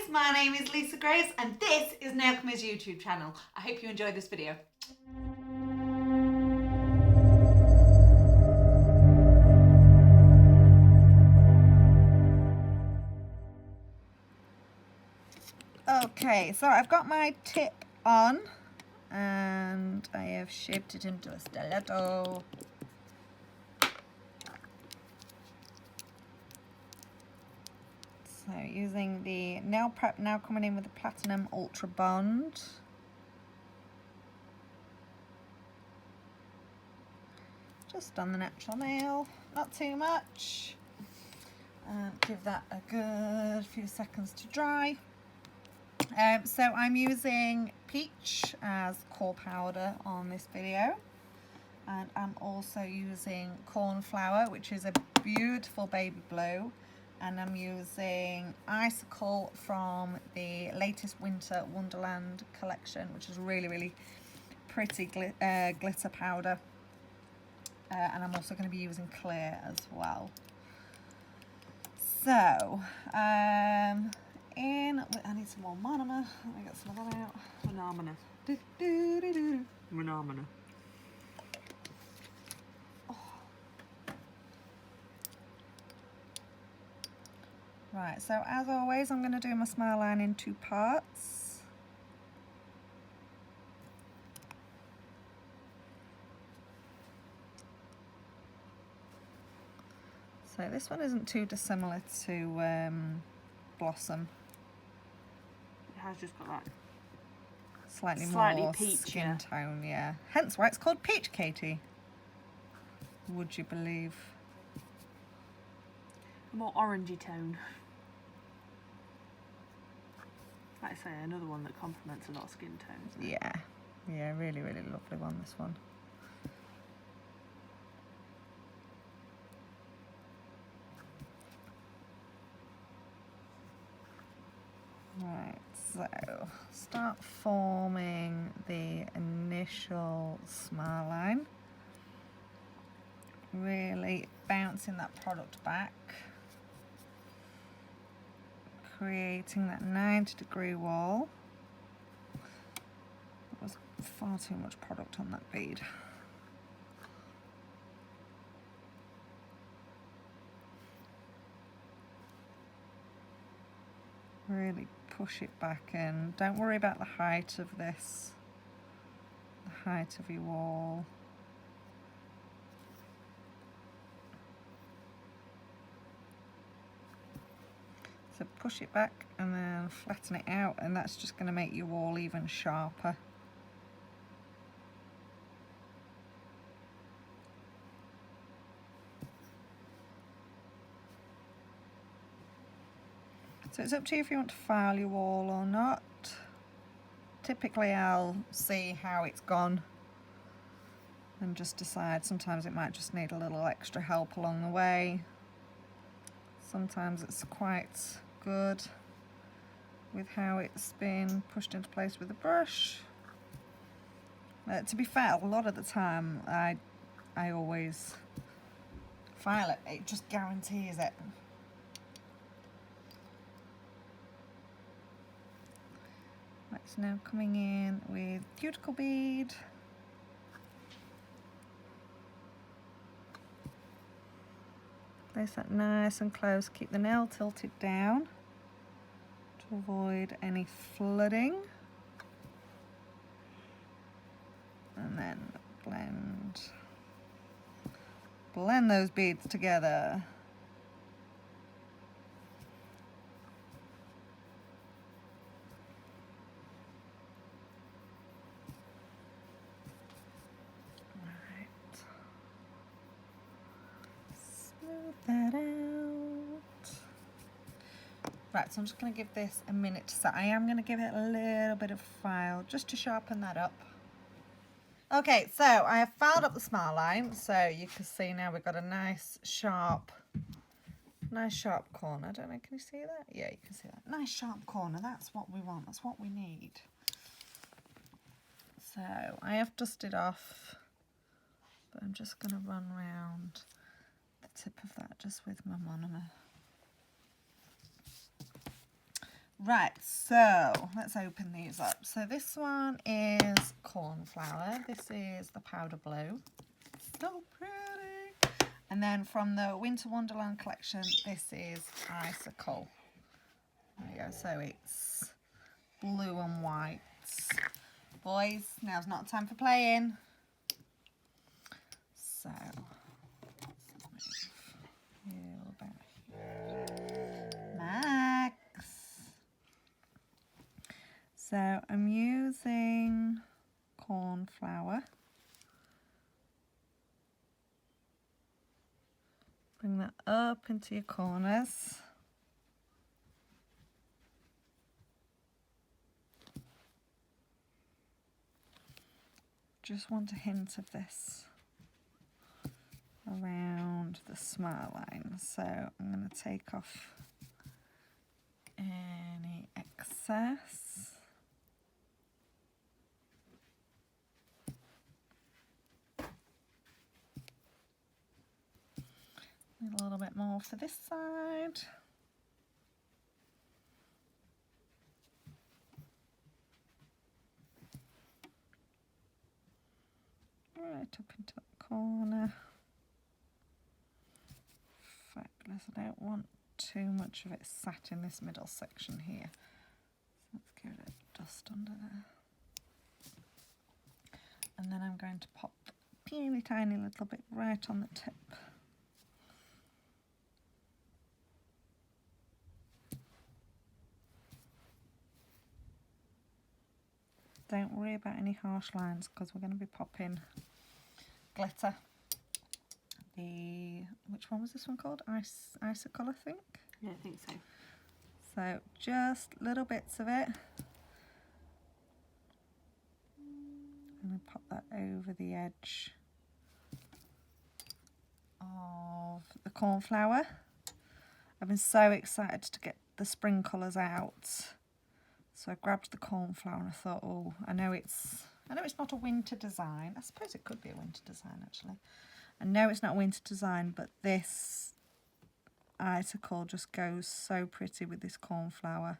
my name is Lisa Grace and this is Nailchemy's YouTube channel. I hope you enjoyed this video. Okay, so I've got my tip on and I have shaped it into a stiletto. So using the nail prep, now coming in with the Platinum Ultra Bond. Just on the natural nail, not too much. And give that a good few seconds to dry. So I'm using peach as core powder on this video. And I'm also using cornflower, which is a beautiful baby blue. And I'm using Icicle from the latest Winter Wonderland collection, which is really pretty glitter powder. And I'm also going to be using clear as well. So, I need some more monomer. Let me get some of that out. Monomer. Monomer. Right, so as always, I'm going to do my smile line in 2 parts. So this one isn't too dissimilar to Blossom. It has just got that slightly more peach skin tone, yeah. Hence why it's called peach, Katie. Would you believe? A more orangey tone. Like I say, another one that complements a lot of skin tones. Yeah, yeah, really lovely one, this one. Right, so start forming the initial smile line. Really bouncing that product back. Creating that 90-degree wall. There was far too much product on that bead. Really push it back in. Don't worry about the height of this, the height of your wall. So push it back and then flatten it out, and that's just going to make your wall even sharper. So it's up to you if you want to file your wall or not. Typically I'll see how it's gone and just decide. Sometimes it might just need a little extra help along the way. Sometimes it's quite good with how it's been pushed into place with the brush. To be fair, a lot of the time I always file it. It just guarantees it. Right, so now coming in with cuticle bead. Place that nice and close. Keep the nail tilted down to avoid any flooding. And then blend those beads together. Right. Smooth that out. Right, so I'm just going to give this a minute to set. I am going to give it a little bit of file just to sharpen that up. Okay, so I have filed up the smile line, so you can see now we've got a nice sharp corner. I don't know, can you see that? Yeah, you can see that. Nice sharp corner, that's what we want, that's what we need. So I have dusted off, but I'm just going to run around the tip of that just with my monomer. Right, so let's open these up. So this one is cornflower. This is the powder blue. So pretty. And then from the Winter Wonderland collection, this is icicle. There you go. So it's blue and white. Boys, now's not time for playing. So Max. So I'm using cornflower. Bring that up into your corners. Just want a hint of this around the smile line. So I'm going to take off any excess. A little bit more for this side. Right up into the corner. Fabulous. I don't want too much of it sat in this middle section here. So let's give it a dust under there. And then I'm going to pop a teeny tiny little bit right on the tip. Don't worry about any harsh lines because we're going to be popping glitter. Which one was this one called? Icicle, I think? Yeah, I think so. So just little bits of it. I'm going to pop that over the edge of the cornflower. I've been so excited to get the spring colours out. So I grabbed the cornflower and I thought, oh, I know it's not a winter design. I suppose it could be a winter design actually. I know it's not a winter design, but this icicle just goes so pretty with this cornflower.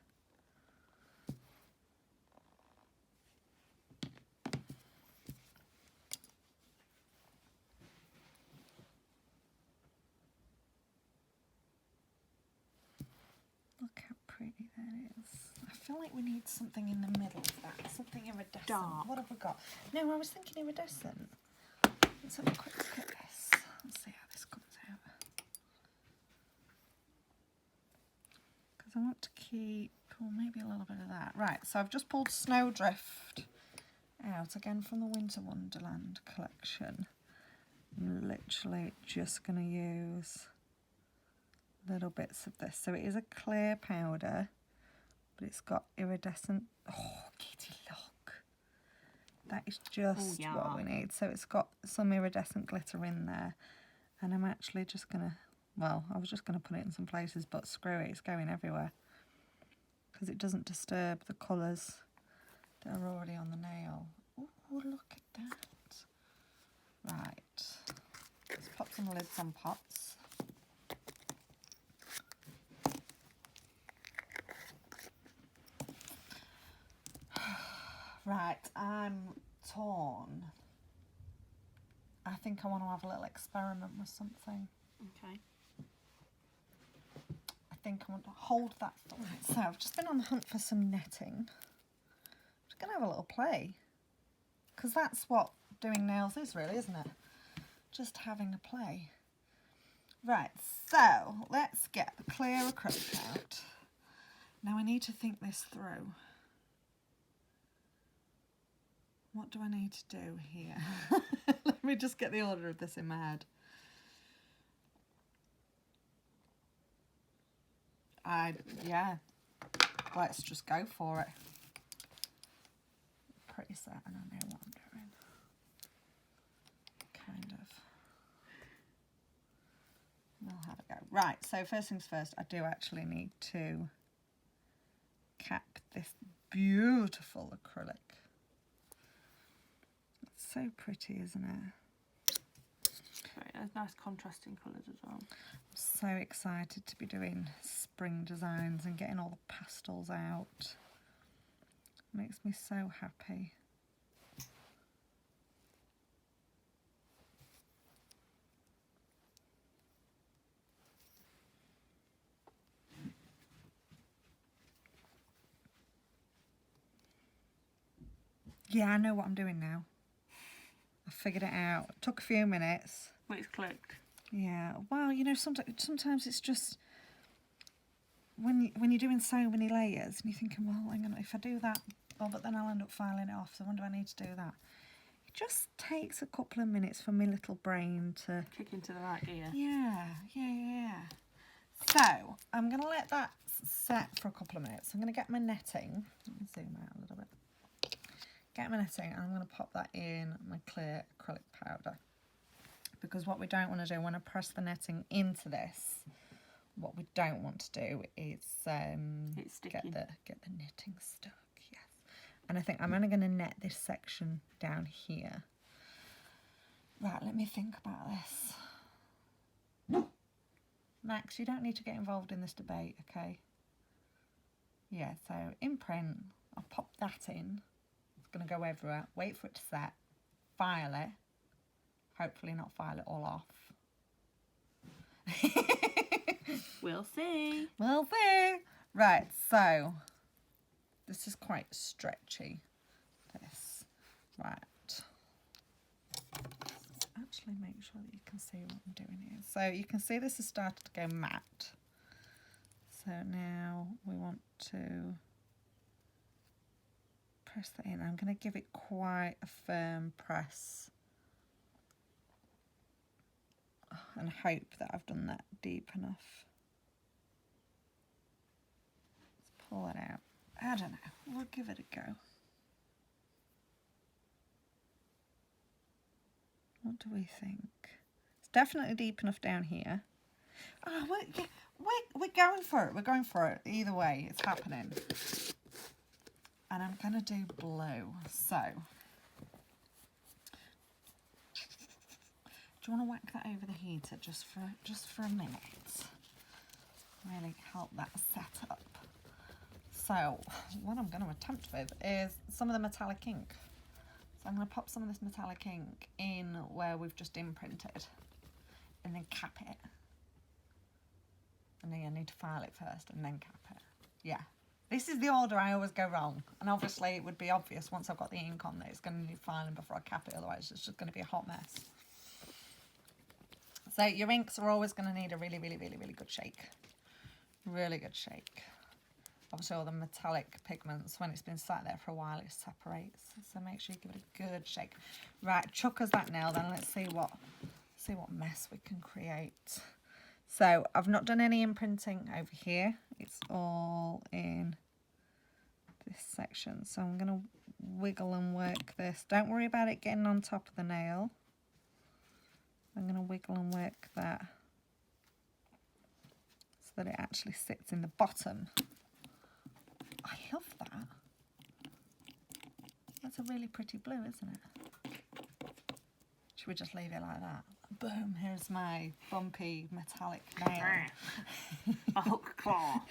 Look how pretty that is. I feel like we need something in the middle of that. Something iridescent. Dark. What have we got? No, I was thinking iridescent. Let's have a quick look at this. Let's see how this comes out. Because I want to keep, well, maybe a little bit of that. Right, so I've just pulled Snowdrift out again from the Winter Wonderland collection. I'm literally just going to use little bits of this. So it is a clear powder, but it's got iridescent. Oh, Kitty, look. That is just what we need. So it's got some iridescent glitter in there. And I'm actually just going to, well, I was just going to put it in some places, but screw it, it's going everywhere. Because it doesn't disturb the colours that are already on the nail. Oh, look at that. Right. Let's pop some lids on pots. Right, I'm torn. I think I want to have a little experiment with something. Okay. I think I want to hold that. Right, so I've just been on the hunt for some netting. I'm just going to have a little play. Because that's what doing nails is really, isn't it? Just having a play. Right, so let's get the clear acrylic out. Now I need to think this through. What do I need to do here? Let me just get the order of this in my head. Yeah, let's just go for it. Pretty certain I know what I'm doing. Kind of. We'll have a go. Right, so first things first, I do actually need to cap this beautiful acrylic. It's so pretty, isn't it? very nice. Nice contrasting colours as well. So excited to be doing spring designs and getting all the pastels out. Makes me so happy. Yeah, I know what I'm doing now. I figured it out. It took a few minutes. Well, it's clicked. Yeah, well, you know, sometimes it's just when you're doing so many layers and you're thinking, well, hang on, if I do that, oh, but then I'll end up filing it off. So when do I need to do that? It just takes a couple of minutes for my little brain to Kick into the right gear. Yeah. So I'm gonna let that set for a couple of minutes. I'm gonna get my netting. Let me zoom out a little bit. Get my netting and I'm going to pop that in my clear acrylic powder, because what we don't want to do when I press the netting into this, what we don't want to do is get the knitting stuck. Yes, and I think I'm only going to net this section down here. Right, let me think about this. Max, you don't need to get involved in this debate, okay? Yeah, so imprint, I'll pop that in. Going to go everywhere, wait for it to set, file it, hopefully not file it all off. We'll see. We'll see. Right, so this is quite stretchy, this. Right. Let's actually make sure that you can see what I'm doing here. So you can see this has started to go matte. So now we want to press that in. I'm going to give it quite a firm press and hope that I've done that deep enough. Let's pull it out. I don't know. We'll give it a go. What do we think? It's definitely deep enough down here. Oh, we're going for it. We're going for it. Either way, it's happening. And I'm going to do blue. So, do you want to whack that over the heater just for a minute? Really help that set up. So, what I'm going to attempt with is some of the metallic ink. So I'm going to pop some of this metallic ink in where we've just imprinted and then cap it. And then I need to file it first and then cap it. Yeah. This is the order I always go wrong, and obviously it would be obvious once I've got the ink on that it's going to need filing before I cap it, otherwise it's just going to be a hot mess. So your inks are always going to need a really good shake. Really good shake. Obviously all the metallic pigments, when it's been sat there for a while, it separates. So make sure you give it a good shake. Right, chuck us that now then, let's see what mess we can create. So I've not done any imprinting over here. It's all in this section. So I'm going to wiggle and work this. Don't worry about it getting on top of the nail. I'm going to wiggle and work that so that it actually sits in the bottom. I love that. That's a really pretty blue, isn't it? Should we just leave it like that? Boom, here's my bumpy metallic nail. A hook claw.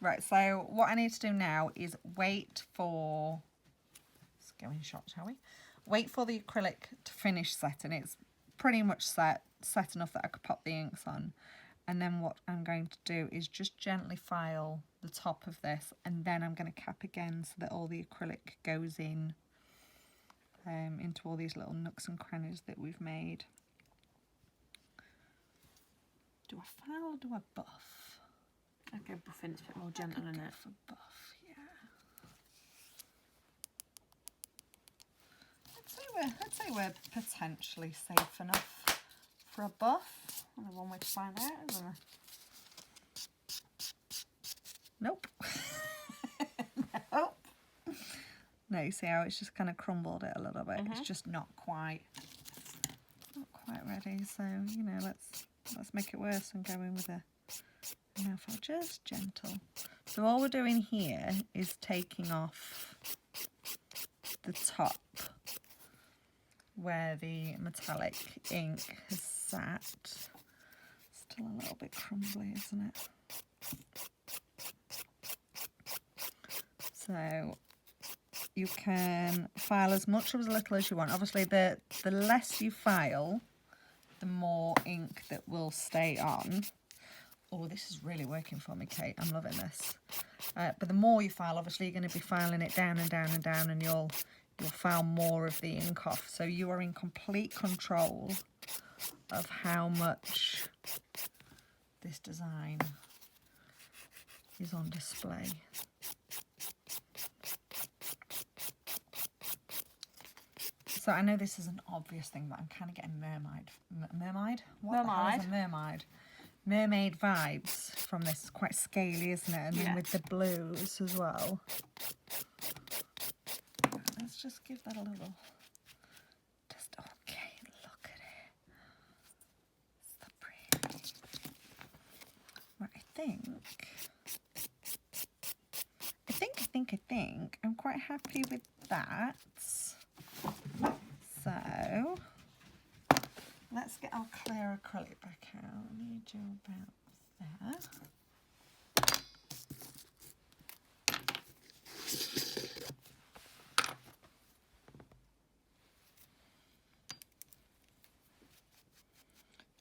Right, so what I need to do now is wait for, let's go in shot, shall we? Wait for the acrylic to finish setting. It's pretty much set enough that I could pop the inks on. And then what I'm going to do is just gently file the top of this, and then I'm going to cap again so that all the acrylic goes in into all these little nooks and crannies that we've made. Do I file or do I buff? I'd go buffing, it's a bit more gentle, isn't it? For buff, yeah. I'd say we're potentially safe enough for a buff. Only one way to find out, isn't there? Nope. Nope. No, you see how it's just kind of crumbled it a little bit. It's just not quite ready. So, you know, let's make it worse and go in with a nail just gentle. So all we're doing here is taking off the top where the metallic ink has sat. Still a little bit crumbly, isn't it? So you can file as much or as little as you want. Obviously, the less you file, the more ink that will stay on. Oh, this is really working for me, Kate. I'm loving this. But the more you file, obviously, you're going to be filing it down and down and down, and you'll file more of the ink off. So you are in complete control of how much this design is on display. So I know this is an obvious thing, but I'm kind of getting mermaid? What the hell is a mermaid? Mermaid vibes from this. It's quite scaly, isn't it? And then with the blues as well. Let's just give that a little. Just okay. Look at it. So pretty. Right, I think I'm quite happy with that. So let's get our clear acrylic back out. I need you about there.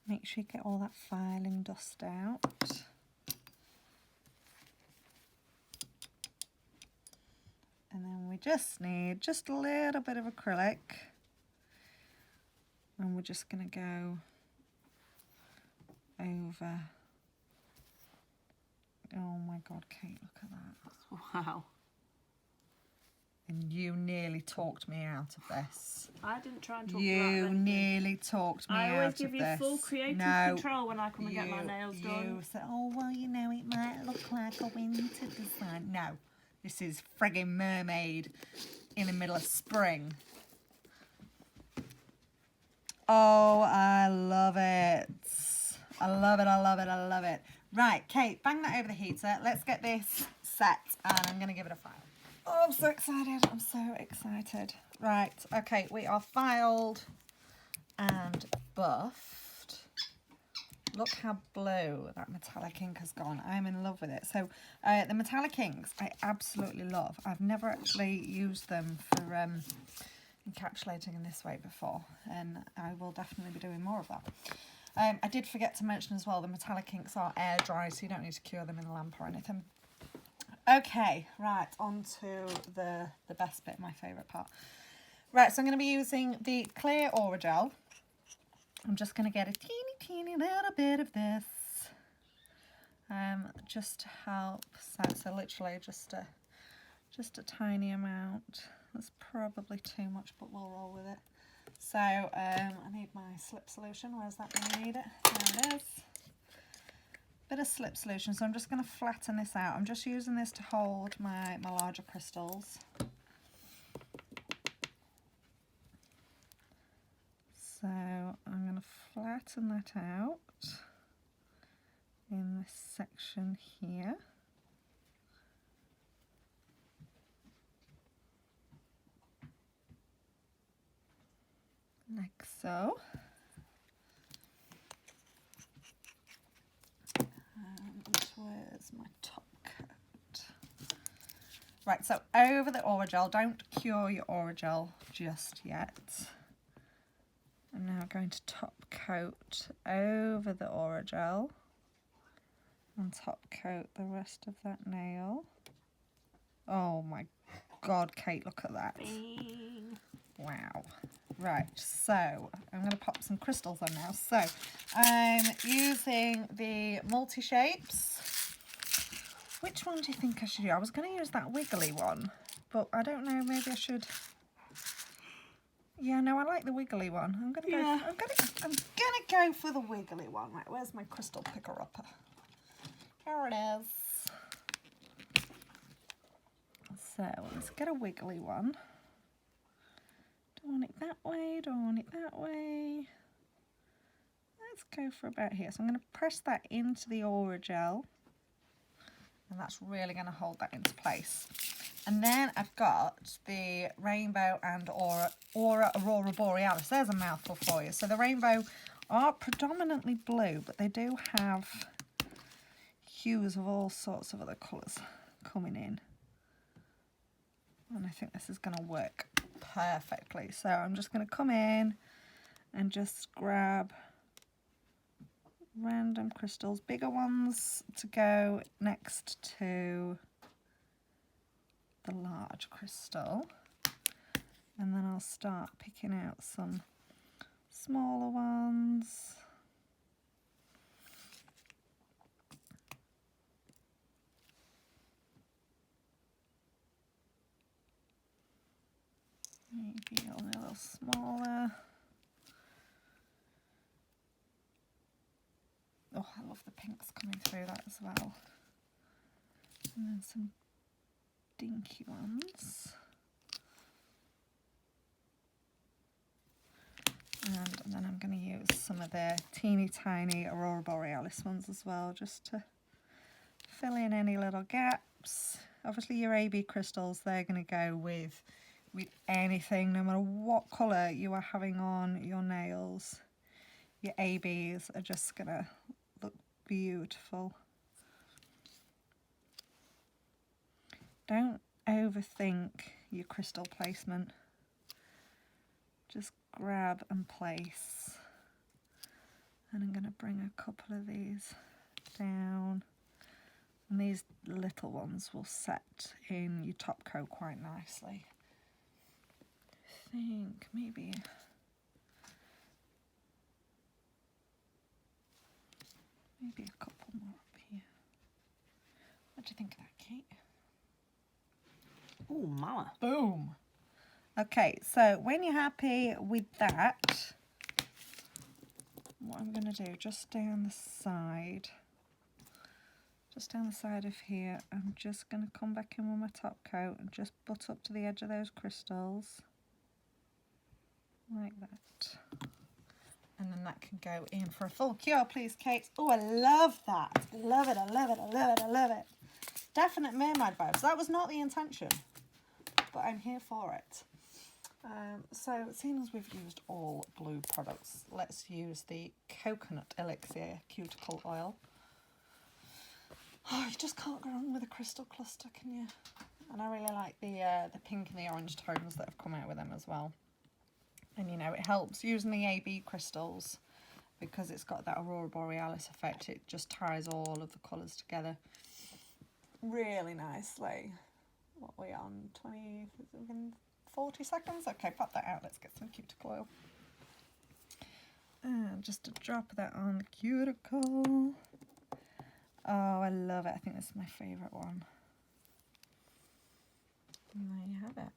Make sure you get all that filing dust out. And then we just need just a little bit of acrylic. And we're just going to go over. Oh my God, Kate, look at that. Wow. And you nearly talked me out of this. I didn't try and talk you out of You anything. nearly talked me out of this. I always give you full creative control when I come and get my nails done. You said, oh, well, you know, it might look like a winter design. No, this is frigging mermaid in the middle of spring. Oh, I love it. I love it, I love it, I love it. Right, Kate, bang that over the heater. Let's get this set, and I'm going to give it a file. Oh, I'm so excited. I'm so excited. Right, okay, we are filed and buffed. Look how blue that metallic ink has gone. I'm in love with it. So the metallic inks I absolutely love. I've never actually used them for encapsulating in this way before, and I will definitely be doing more of that. I did forget to mention as well, the metallic inks are air dry, so you don't need to cure them in the lamp or anything. Okay, right, on to the best bit, my favourite part. Right, so I'm going to be using the clear Orajel. I'm just going to get a teeny little bit of this, just to help set. So literally just a tiny amount. That's probably too much, but we'll roll with it. So I need my slip solution. Where's that when you need it? There it is. Bit of slip solution. So I'm just going to flatten this out. I'm just using this to hold my larger crystals. So I'm going to flatten that out in this section here. Like so. And where's my top coat? Right, so over the Orajel, don't cure your Orajel just yet. I'm now going to top coat over the Orajel and top coat the rest of that nail. Oh my God, Kate, look at that. Bing. Wow. Right, so I'm going to pop some crystals on now. So I'm using the multi-shapes. Which one do you think I should use? I was going to use that wiggly one, but I don't know, maybe I should. Yeah, no, I like the wiggly one. I'm going to go. I'm going to go for the wiggly one. Right, where's my crystal picker-upper? Here it is. So let's get a wiggly one. Don't want it that way, don't want it that way. Let's go for about here. So I'm going to press that into the Orajel And that's really going to hold that into place. And then I've got the Rainbow and Aurora Borealis. There's a mouthful for you. So the Rainbow are predominantly blue, but they do have hues of all sorts of other colours coming in. And I think this is going to work perfectly. So I'm just going to come in and just grab random crystals, bigger ones to go next to the large crystal. And then I'll start picking out some smaller ones. Maybe only a little smaller. Oh, I love the pinks coming through that as well. And then some dinky ones. And then I'm going to use some of the teeny tiny Aurora Borealis ones as well, just to fill in any little gaps. Obviously your AB crystals, they're going to go with anything, no matter what colour you are having on your nails. Your ABs are just going to look beautiful. Don't overthink your crystal placement. Just grab and place. And I'm going to bring a couple of these down. And these little ones will set in your top coat quite nicely. I think maybe a couple more up here. What do you think of that, Kate? Oh, mama. Boom. Okay, so when you're happy with that, what I'm going to do, just down the side of here, I'm just going to come back in with my top coat and just butt up to the edge of those crystals. Like that. And then that can go in for a full cure, please, Kate. Oh, I love that. I love it, I love it, I love it, I love it. Definite mermaid vibes. That was not the intention, but I'm here for it. So, seeing as we've used all blue products, let's use the Coconut Elixir Cuticle Oil. Oh, you just can't go wrong with a crystal cluster, can you? And I really like the pink and the orange tones that have come out with them as well. And you know, it helps using the AB crystals because it's got that Aurora Borealis effect. It just ties all of the colours together really nicely. What are we on? 40 seconds? Okay, pop that out. Let's get some cuticle oil. And just a drop of that on the cuticle. Oh, I love it. I think this is my favourite one. And there you have it.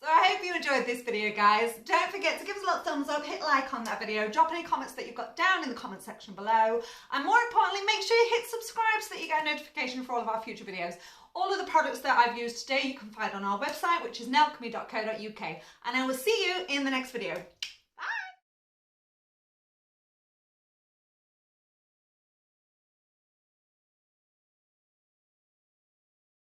So I hope you enjoyed this video, guys. Don't forget to give us a little thumbs up, hit like on that video, drop any comments that you've got down in the comment section below, and more importantly, make sure you hit subscribe so that you get a notification for all of our future videos. All of the products that I've used today you can find on our website, which is nailchemy.co.uk, and I will see you in the next video.